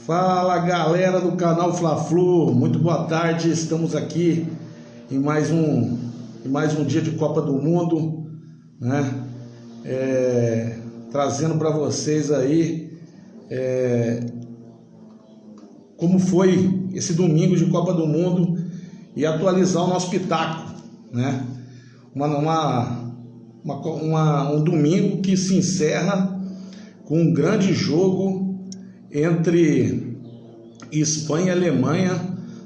Fala galera do canal Fla-Flu, muito boa tarde. Estamos aqui em mais um dia de Copa do Mundo, né? Trazendo para vocês aí como foi esse domingo de Copa do Mundo e atualizar o nosso pitaco, né? Um domingo que se encerra com um grande jogo entre Espanha e Alemanha,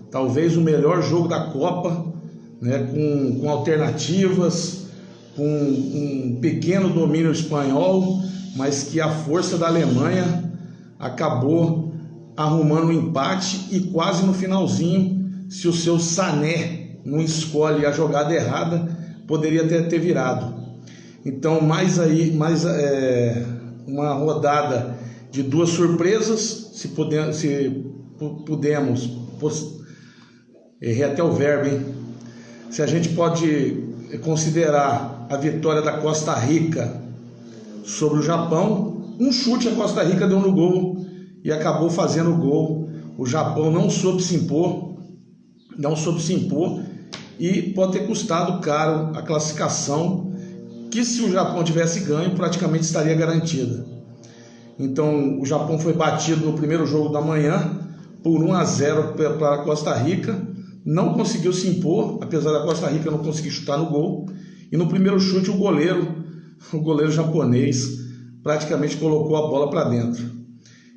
talvez o melhor jogo da Copa, né, com alternativas, com um pequeno domínio espanhol, mas que a força da Alemanha acabou arrumando um empate e quase no finalzinho, se o seu Sané não escolhe a jogada errada, poderia ter virado. Então, uma rodada de duas surpresas, se pudemos, errei até o verbo, hein? Se a gente pode considerar a vitória da Costa Rica sobre o Japão, um chute a Costa Rica deu no gol e acabou fazendo o gol. O Japão não soube se impor e pode ter custado caro a classificação, que se o Japão tivesse ganho, praticamente estaria garantida. Então o Japão foi batido no primeiro jogo da manhã por 1-0 para a Costa Rica, não conseguiu se impor, apesar da Costa Rica não conseguir chutar no gol, e no primeiro chute o goleiro japonês praticamente colocou a bola para dentro.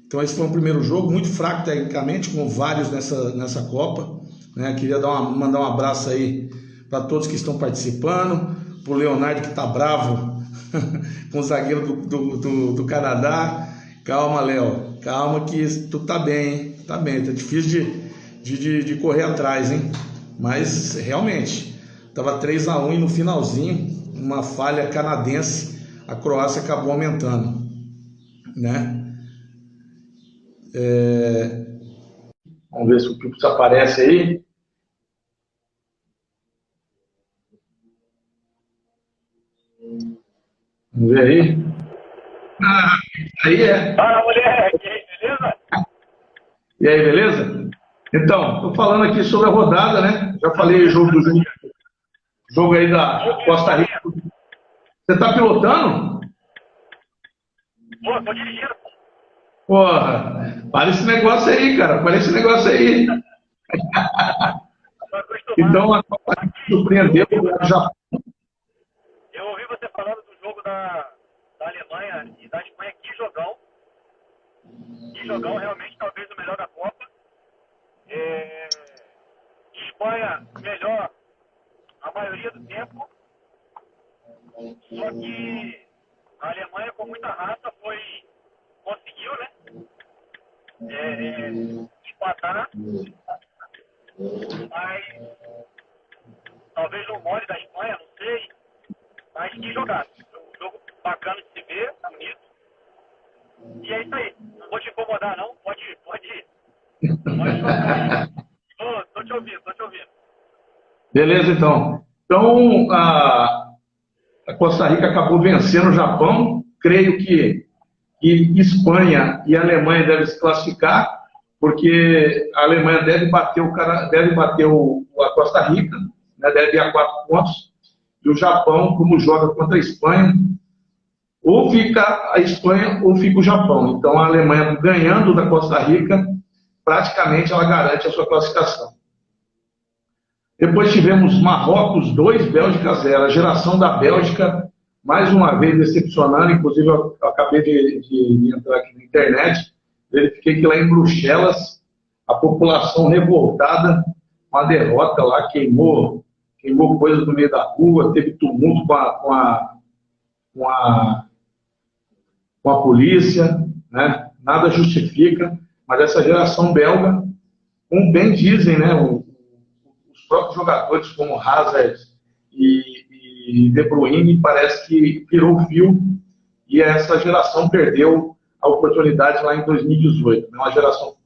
Então esse foi um primeiro jogo muito fraco tecnicamente, como vários nessa Copa, né? Queria mandar um abraço aí para todos que estão participando, para o Leonardo que está bravo com o zagueiro do Canadá. Calma, Léo, calma que tu tá bem, hein? Tá bem, tá difícil de correr atrás, hein? Mas realmente, tava 3-1 e no finalzinho, uma falha canadense, a Croácia acabou aumentando, né? Vamos ver se o Pipos aparece aí. Vamos ver aí. Aí é. Fala, moleque, e aí, beleza? E aí, beleza? Então, tô falando aqui sobre a rodada, né? Já falei o jogo aí da Costa Rica. Você tá pilotando? Pô, tô dirigindo, pô. Porra, para esse negócio aí, cara. Para esse negócio aí. Tô acostumado. Então, a Costa Rica surpreendeu o Japão. Eu ouvi você falando do jogo da Alemanha e da Espanha. Que jogão. Que jogão, realmente, talvez o melhor da Copa. Espanha, melhor a maioria do tempo. Só que a Alemanha, com muita raça, conseguiu, né? Empatar. Mas talvez no mole da Espanha, não sei. Mas que jogada. Um jogo bacana de se ver, bonito. E é isso aí. Não vou te incomodar, não. Pode ir. Tô te ouvindo. Beleza, então. Então, a Costa Rica acabou vencendo o Japão. Creio que Espanha e Alemanha devem se classificar, porque a Alemanha deve bater a Costa Rica, né, deve ir a 4 pontos. E o Japão, como joga contra a Espanha, ou fica a Espanha ou fica o Japão. Então a Alemanha ganhando da Costa Rica, praticamente ela garante a sua classificação. Depois tivemos Marrocos 2, Bélgica 0. A geração da Bélgica, mais uma vez decepcionando. Inclusive eu acabei de entrar aqui na internet, verifiquei que lá em Bruxelas a população revoltada com a derrota lá, queimou coisas no meio da rua, teve tumulto com a polícia, né? Nada justifica, mas essa geração belga, como bem dizem, né? Os próprios jogadores como Hazard e De Bruyne, parece que virou fio e essa geração perdeu a oportunidade lá em 2018. Uma geração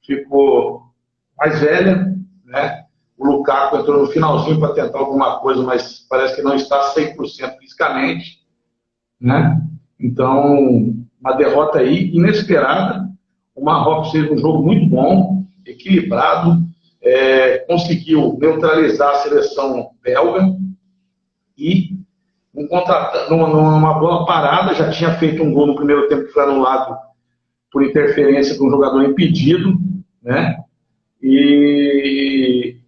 ficou mais velha, né? O Lukaku entrou no finalzinho para tentar alguma coisa, mas parece que não está 100% fisicamente, né? Então, uma derrota aí inesperada, O Marrocos fez um jogo muito bom, equilibrado, conseguiu neutralizar a seleção belga e numa bola parada, já tinha feito um gol no primeiro tempo que foi anulado por interferência de um jogador impedido, né? E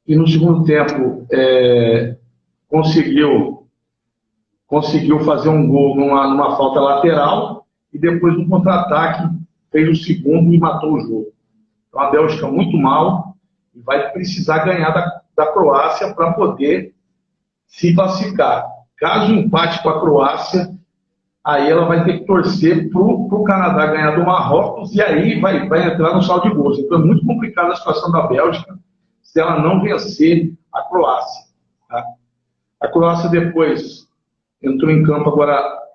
no segundo tempo conseguiu fazer um gol numa falta lateral e depois no contra-ataque fez o segundo e matou o jogo. Então a Bélgica muito mal e vai precisar ganhar da Croácia para poder se classificar. Caso empate com a Croácia, aí ela vai ter que torcer para o Canadá ganhar do Marrocos e aí vai entrar no saldo de gols. Então é muito complicada a situação da Bélgica se ela não vencer a Croácia. Tá? A Croácia depois entrou em campo agora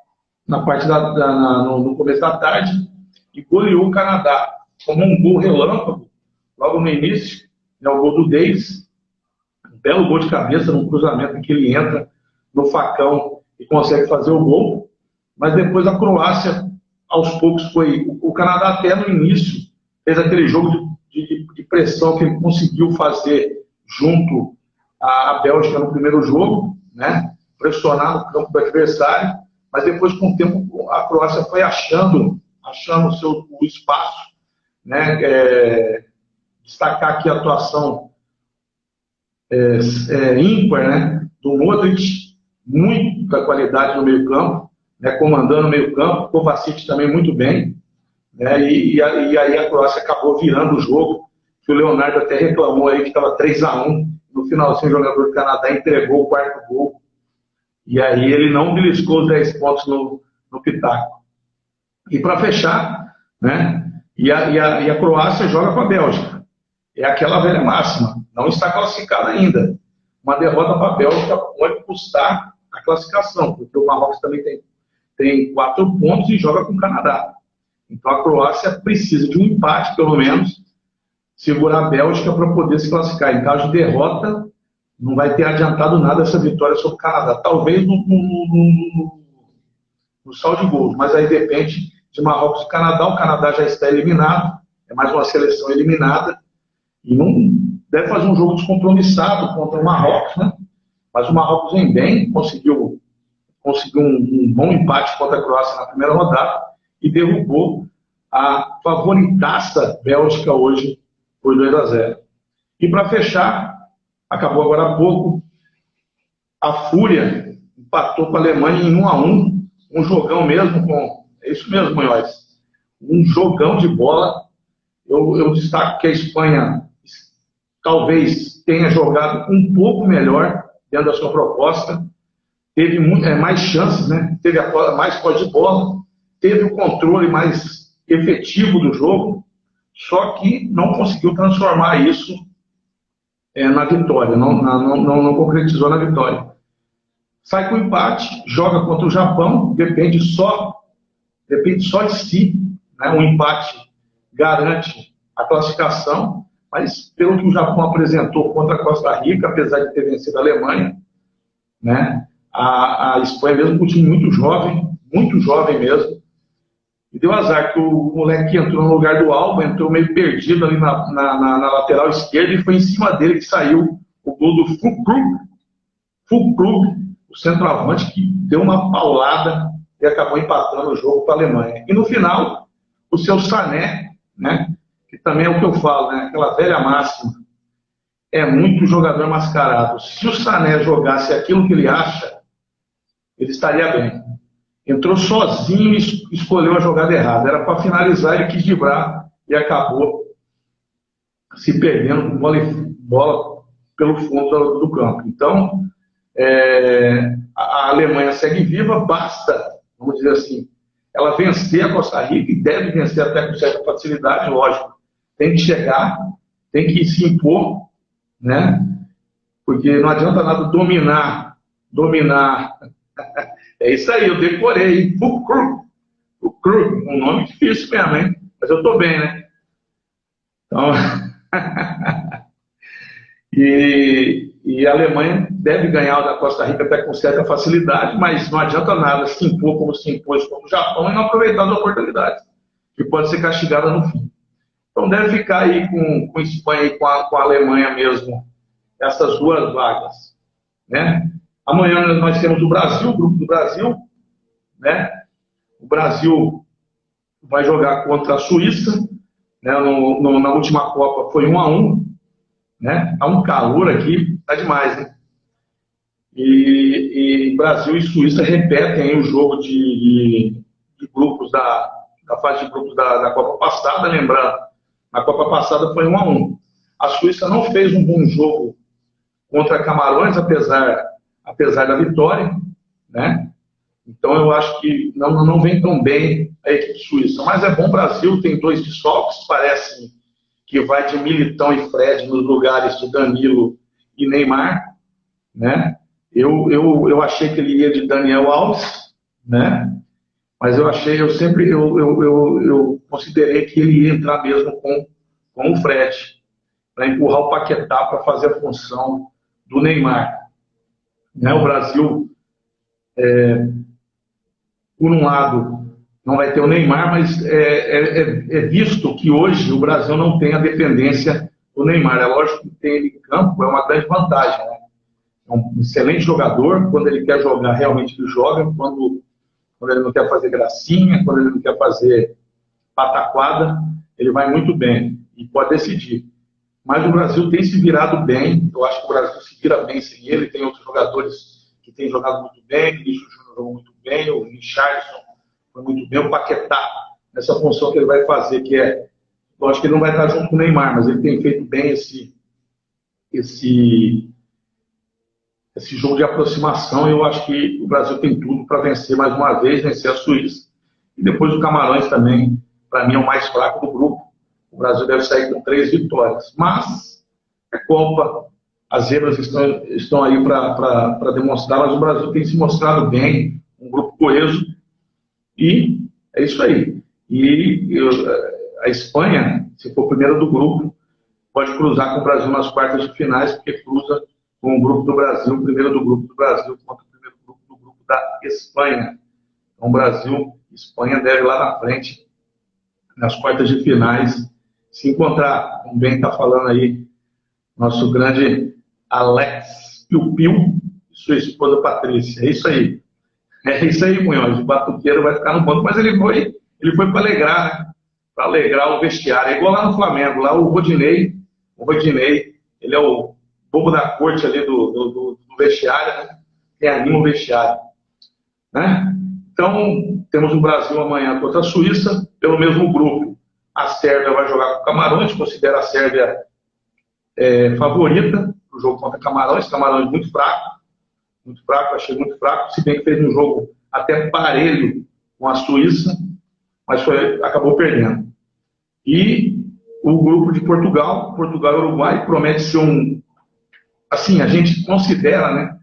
na parte no começo da tarde e goleou o Canadá. Como um gol relâmpago, logo no início, o gol do Davis, um belo gol de cabeça no cruzamento em que ele entra no facão e consegue fazer o gol. Mas depois a Croácia, aos poucos, foi... O Canadá até no início fez aquele jogo de pressão que ele conseguiu fazer junto à Bélgica no primeiro jogo, né? Pressionar no campo do adversário, mas depois, com o tempo, a Croácia foi achando o espaço, né? Destacar aqui a atuação ímpar, né? Do Modric, muita qualidade no meio campo, né? Comandando o meio campo, Kovacic também muito bem, né? E aí a Croácia acabou virando o jogo, que o Leonardo até reclamou aí que estava 3-1, no finalzinho o jogador do Canadá entregou o quarto gol, e aí ele não beliscou os 10 pontos no pitaco. E para fechar, né? E a Croácia joga com a Bélgica. É aquela velha máxima, não está classificada ainda. Uma derrota para a Bélgica pode custar a classificação, porque o Marrocos também tem 4 pontos e joga com o Canadá. Então a Croácia precisa de um empate, pelo menos, segurar a Bélgica para poder se classificar. Em caso de derrota, não vai ter adiantado nada essa vitória sobre o Canadá. Talvez no saldo de gols, mas aí depende de Marrocos e Canadá. O Canadá já está eliminado, é mais uma seleção eliminada, e não deve fazer um jogo descompromissado contra o Marrocos, né? Mas o Marrocos vem bem, conseguiu um bom empate contra a Croácia na primeira rodada e derrubou a favoritaça Bélgica hoje por 2-0. E para fechar, acabou agora há pouco, a Fúria empatou com a Alemanha em 1-1, um jogão mesmo, é isso mesmo, Munhoz, um jogão de bola. Eu destaco que a Espanha talvez tenha jogado um pouco melhor dentro da sua proposta, teve mais chances, né? Teve mais posse de bola, teve o controle mais efetivo do jogo, só que não conseguiu transformar isso na vitória, não concretizou na vitória. Sai com empate, joga contra o Japão, depende só de si, né? Um empate garante a classificação, mas pelo que o Japão apresentou contra a Costa Rica, apesar de ter vencido a Alemanha, né? A Espanha mesmo com um time muito jovem mesmo, e deu azar que o moleque que entrou no lugar do Alba entrou meio perdido ali na lateral esquerda e foi em cima dele que saiu o gol do Füllkrug, o centroavante, que deu uma paulada e acabou empatando o jogo para a Alemanha. E no final, o seu Sané, né, que também é o que eu falo, né, aquela velha máxima, é muito jogador mascarado. Se o Sané jogasse aquilo que ele acha, ele estaria bem. Entrou sozinho e escolheu a jogada errada. Era para finalizar, ele quis driblar e acabou se perdendo com bola pelo fundo do campo. Então, a Alemanha segue viva, basta, vamos dizer assim, ela vencer a Costa Rica, e deve vencer até com certa facilidade, lógico. Tem que chegar, tem que se impor, né? Porque não adianta nada dominar. É isso aí, eu decorei. Füllkrug, um nome difícil mesmo, hein? Mas eu tô bem, né? Então, e a Alemanha deve ganhar da Costa Rica até com certa facilidade, mas não adianta nada se impor como se impôs contra o Japão e não aproveitar as oportunidades. que pode ser castigada no fim. Então deve ficar aí com Espanha e com a Alemanha mesmo, essas duas vagas, né? Amanhã nós temos o Brasil, o grupo do Brasil, né? O Brasil vai jogar contra a Suíça, né? Na última Copa foi 1-1, né? Tá um calor aqui, tá demais, né? E Brasil e Suíça repetem aí o jogo de grupos da fase de grupos da Copa passada, lembrando, na Copa passada foi 1-1. A Suíça não fez um bom jogo contra Camarões, apesar da vitória, né? Então eu acho que não vem tão bem a equipe suíça. Mas é bom, o Brasil tem 2 desfalques, parece que vai de Militão e Fred nos lugares de Danilo e Neymar, né? Eu achei que ele ia de Daniel Alves, né? Mas eu considerei que ele ia entrar mesmo com o Fred, para empurrar o Paquetá para fazer a função do Neymar. Né? O Brasil, por um lado, não vai ter o Neymar, mas é visto que hoje o Brasil não tem a dependência do Neymar. É lógico que ter ele em campo é uma grande vantagem, né? É um excelente jogador, quando ele quer jogar, realmente ele joga, quando ele não quer fazer gracinha, quando ele não quer fazer pataquada, ele vai muito bem e pode decidir. Mas o Brasil tem se virado bem, eu acho que o Brasil se vira bem sem ele, tem outros jogadores que têm jogado muito bem, o Vinícius Júnior jogou muito bem, o Richarlison foi muito bem, o Paquetá, nessa função que ele vai fazer, que é, eu acho que ele não vai estar junto com o Neymar, mas ele tem feito bem esse jogo de aproximação, e eu acho que o Brasil tem tudo para vencer mais uma vez, vencer a Suíça. E depois o Camarões também, para mim, é o mais fraco do grupo. O Brasil deve sair com 3 vitórias. Mas é Copa, as zebras estão aí para demonstrar, mas o Brasil tem se mostrado bem, um grupo coeso, e é isso aí. A Espanha, se for primeira do grupo, pode cruzar com o Brasil nas quartas de finais, porque cruza com o grupo do Brasil, o primeiro do grupo do Brasil contra o primeiro grupo do grupo da Espanha. Então, Brasil e Espanha devem lá na frente, nas quartas de finais, se encontrar. Como bem está falando aí, nosso grande Alex Piu Piu e sua esposa Patrícia. É isso aí. É isso aí, Munhoz. O batuqueiro vai ficar no banco, mas ele foi para alegrar, né? Para alegrar o vestiário. É igual lá no Flamengo, lá o Rodinei, ele é o bobo da corte ali do vestiário, né? Que anima o vestiário, né? Então, temos o Brasil amanhã contra a Suíça, pelo mesmo grupo. A Sérvia vai jogar com o Camarões, considera a Sérvia favorita para o jogo contra Camarões. Camarões muito fraco, achei muito fraco, se bem que fez um jogo até parelho com a Suíça, mas acabou perdendo. E o grupo de Portugal e Uruguai, promete ser assim, a gente considera, né,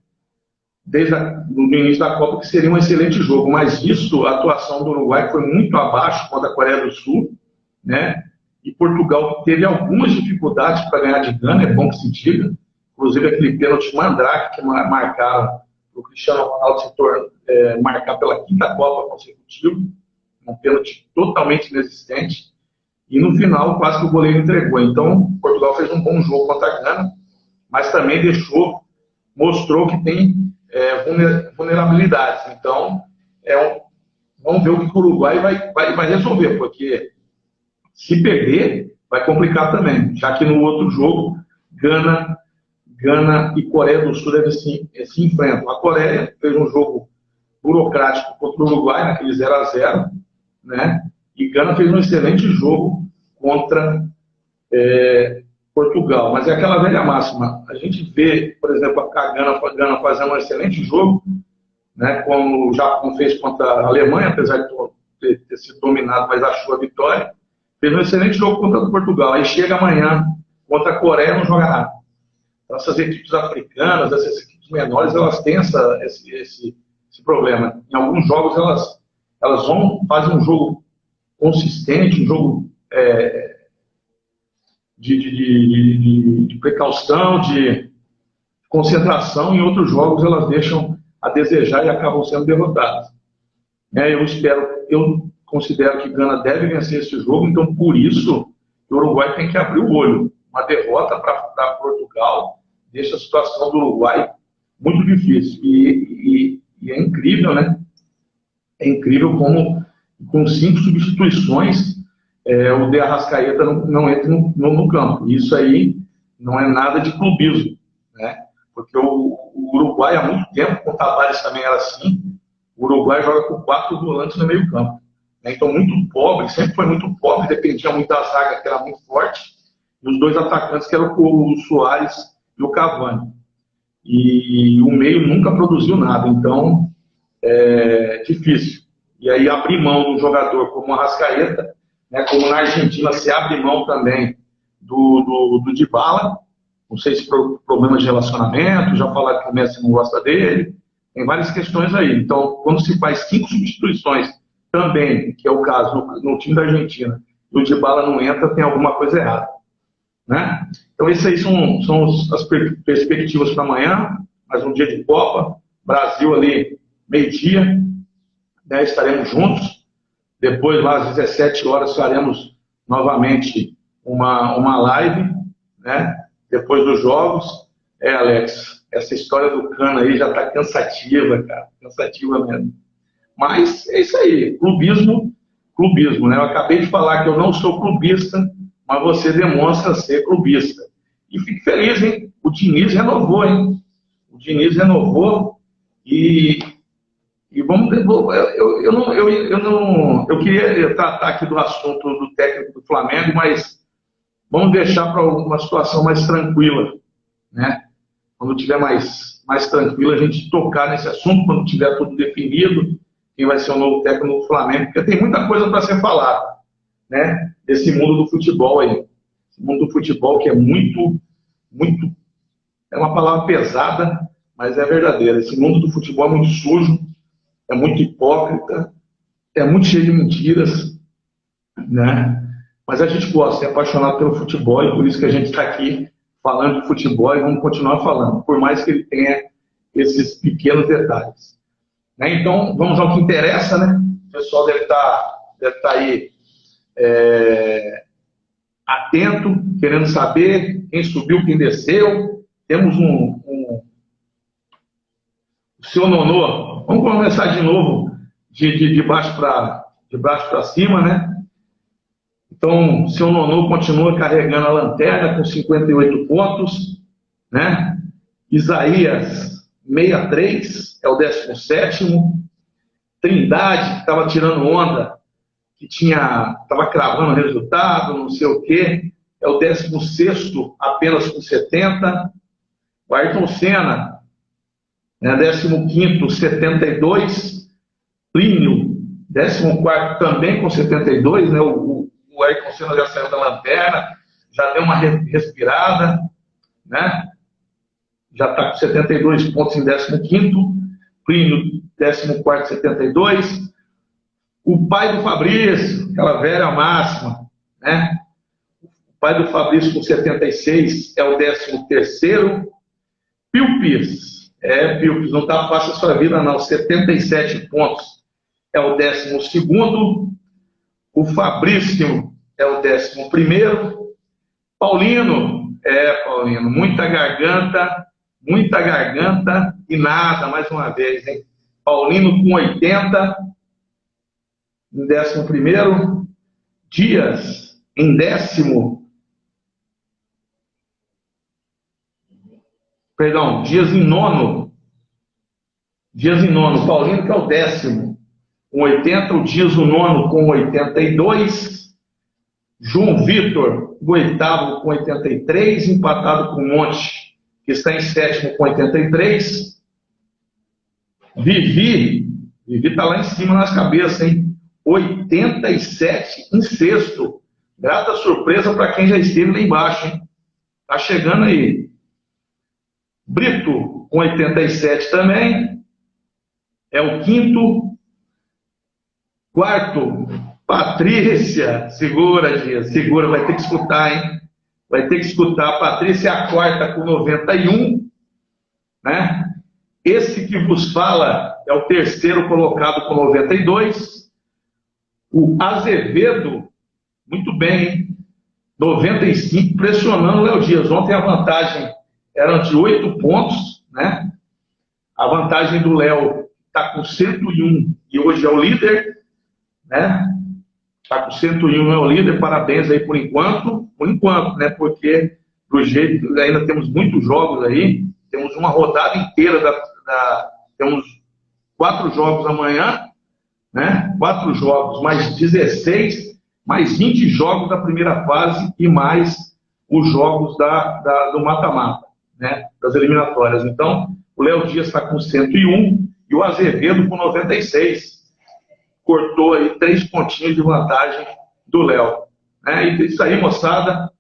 desde o início da Copa, que seria um excelente jogo, mas isso, a atuação do Uruguai foi muito abaixo contra a Coreia do Sul, né, e Portugal teve algumas dificuldades para ganhar de Gana, é bom que se diga, inclusive aquele pênalti mandrake que marcaram o Cristiano Ronaldo marcar pela 5ª Copa consecutiva, um pênalti totalmente inexistente, e no final quase que o goleiro entregou. Então, Portugal fez um bom jogo contra a Gana, mas também mostrou que tem vulnerabilidades. Então, vamos ver o que o Uruguai vai resolver, porque se perder, vai complicar também, já que no outro jogo, Gana e Coreia do Sul devem se enfrentam. A Coreia fez um jogo burocrático contra o Uruguai, naquele 0-0, né? E Gana fez um excelente jogo contra Portugal. Mas é aquela velha máxima. A gente vê, por exemplo, a Gana fazendo um excelente jogo, né, como o Japão fez contra a Alemanha, apesar de ter sido dominado, mas achou a vitória. Fez um excelente jogo contra Portugal. Aí chega amanhã contra a Coreia e não joga nada. Então, essas equipes africanas, essas equipes menores, elas têm esse problema. Em alguns jogos, elas fazem um jogo consistente, um jogo de precaução, de concentração. Em outros jogos, elas deixam a desejar e acabam sendo derrotadas. Eu considero que Gana deve vencer esse jogo, então por isso o Uruguai tem que abrir o olho. Uma derrota para Portugal deixa a situação do Uruguai muito difícil. E é incrível, né? É incrível como com 5 substituições o De Arrascaeta não entra no campo. Isso aí não é nada de clubismo, né? Porque o Uruguai há muito tempo, com o Tavares também era assim, o Uruguai joga com 4 volantes no meio campo. Então muito pobre, sempre foi muito pobre, dependia muito da zaga, que era muito forte, e os 2 atacantes, que eram o Suárez e o Cavani. E o meio nunca produziu nada, então é difícil. E aí abrir mão de um jogador como o Arrascaeta, né, como na Argentina se abre mão também do Dybala, não sei se por problemas de relacionamento, já falaram que o Messi não gosta dele, tem várias questões aí. Então, quando se faz 5 substituições também, que é o caso no time da Argentina, e o Dybala não entra, tem alguma coisa errada, né? Então, essas aí são as perspectivas para amanhã, mais um dia de Copa, Brasil ali, meio-dia, né, estaremos juntos. Depois, lá às 17 horas, faremos novamente uma live, né, depois dos jogos. Alex, essa história do Cano aí já está cansativa, cara, cansativa mesmo. Mas é isso aí, clubismo, né? Eu acabei de falar que eu não sou clubista, mas você demonstra ser clubista. E fique feliz, hein? O Diniz renovou, hein? O Diniz renovou e vamos... Eu queria tratar aqui do assunto do técnico do Flamengo, mas vamos deixar para uma situação mais tranquila, né? Quando tiver mais tranquilo, a gente tocar nesse assunto, quando tiver tudo definido, quem vai ser o novo técnico do Flamengo, porque tem muita coisa para ser falada, né? Desse mundo do futebol aí. Esse mundo do futebol que é muito, é uma palavra pesada, mas é verdadeira. Esse mundo do futebol é muito sujo, é muito hipócrita, é muito cheio de mentiras, né? Mas a gente gosta, é apaixonado pelo futebol e por isso que a gente está aqui falando de futebol e vamos continuar falando, por mais que ele tenha esses pequenos detalhes. Né? Então, vamos ao que interessa, né? O pessoal deve estar aí atento, querendo saber quem subiu, quem desceu. Temos o seu Nonô. Vamos começar de novo de baixo para cima, né? Então, o seu Nonô continua carregando a lanterna com 58 pontos, né? Isaías, 63, é o 17º. Trindade, que estava tirando onda, que estava cravando resultado, não sei o quê, é o 16º, apenas com 70. O Ayrton Senna, né, 15º, 72. Plínio, 14º, também com 72, né? O Ayrton Senna já saiu da lanterna, já deu uma respirada, né? Já está com 72 pontos em 15º. Plínio, 14º, 72. O pai do Fabrício, aquela velha máxima, né? O pai do Fabrício com 76 é o 13º. Pilpis, Pilpis, não está fácil a sua vida não, 77 pontos é o 12º. O Fabrício é o 11º. Paulinho, Paulinho, muita garganta e nada, mais uma vez, hein? Paulino com 80, em 11º. Dias, em 10º. Perdão, Dias em 9º. Paulino que é o 10º, com 80. O Dias o 9º com 82. João Vitor, o 8º com 83, empatado com o Monte, que está em 7º com 83. Vivi está lá em cima nas cabeças, hein? 87 em 6º. Grata surpresa para quem já esteve lá embaixo, hein? Tá chegando aí. Brito com 87 também. É o 5º. 4º, Patrícia. Segura, Dias. Segura, vai ter que escutar, hein? Vai ter que escutar. A Patrícia é a 4ª com 91. Né? Esse que vos fala é o 3º colocado com 92. O Azevedo, muito bem, hein? 95, pressionando o Léo Dias. Ontem a vantagem era de 8 pontos, né? A vantagem do Léo está com 101 e hoje é o líder, né? Está com 101, é o líder, parabéns aí por enquanto, né? Porque, do jeito, ainda temos muitos jogos aí, temos uma rodada inteira, temos 4 jogos amanhã, né? 4 jogos, mais 16, mais 20 jogos da primeira fase e mais os jogos do mata-mata, né? Das eliminatórias. Então, o Léo Dias está com 101 e o Azevedo com 96. Cortou aí 3 pontinhos de vantagem do Léo. Né? E isso aí, moçada.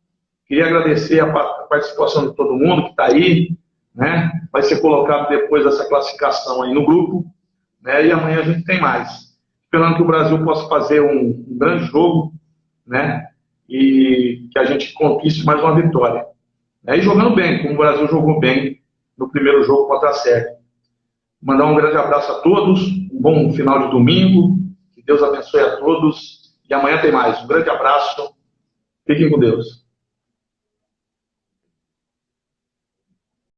Queria agradecer a participação de todo mundo que está aí. Né? Vai ser colocado depois dessa classificação aí no grupo. Né? E amanhã a gente tem mais. Esperando que o Brasil possa fazer um grande jogo, né? E que a gente conquiste mais uma vitória. Né? E jogando bem, como o Brasil jogou bem no primeiro jogo contra a Sérvia. Mandar um grande abraço a todos, um bom final de domingo, que Deus abençoe a todos, e amanhã tem mais. Um grande abraço, fiquem com Deus.